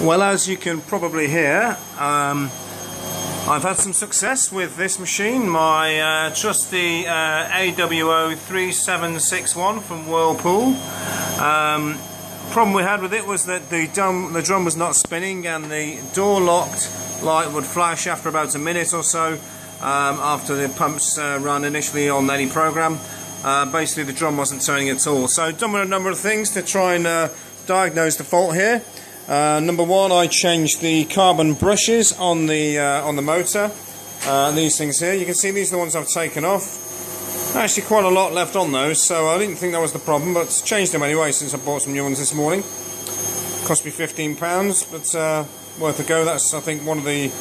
Well, as you can probably hear, I've had some success with this machine, my trusty AWO 3761 from Whirlpool. Problem we had with it was that the drum was not spinning, and the door locked light would flash after about a minute or so after the pumps run initially on any program. Basically the drum wasn't turning at all. So I've done a number of things to try and diagnose the fault here. Number one, I changed the carbon brushes on the motor. These things here, you can see these are the ones I've taken off. Actually quite a lot left on those, so I didn't think that was the problem, but changed them anyway since I bought some new ones this morning. Cost me £15, but worth a go. That's, I think, one of the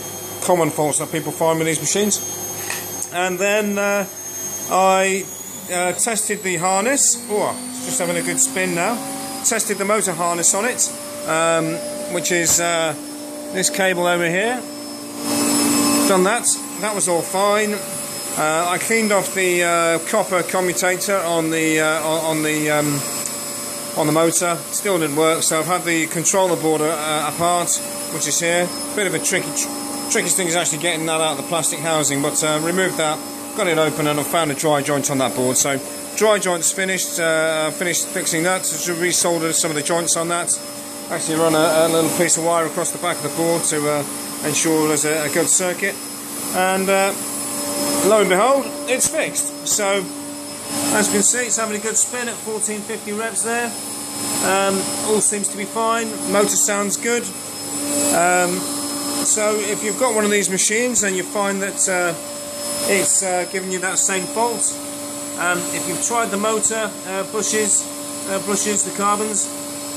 common faults that people find with these machines. And then I tested the harness. Oh, it's just having a good spin now. Tested the motor harness on it, which is this cable over here. Done that. That was all fine. I cleaned off the copper commutator on the motor. Still didn't work, so I've had the controller board apart, which is here. Bit of a trickiest thing is actually getting that out of the plastic housing, but removed that, got it open, and I found a dry joint on that board. So dry joint's finished. Finished fixing that. So resoldered some of the joints on that. Actually run a little piece of wire across the back of the board to ensure there's a good circuit, and lo and behold, it's fixed. So as you can see, it's having a good spin at 1450 revs there. All seems to be fine. Motor sounds good. So if you've got one of these machines and you find that it's giving you that same fault, if you've tried the motor brushes, the carbons,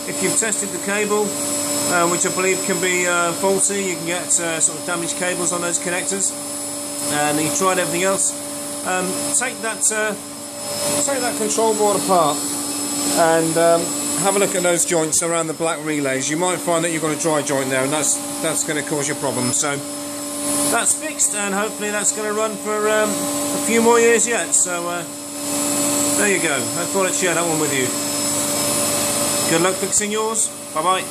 if you've tested the cable, which I believe can be faulty, you can get sort of damaged cables on those connectors, and you've tried everything else, take that control board apart and have a look at those joints around the black relays. You might find that you've got a dry joint there, and that's going to cause you problems. So that's fixed, and hopefully that's going to run for a few more years yet. So there you go. I thought I'd share that one with you. Good luck fixing yours. Bye bye.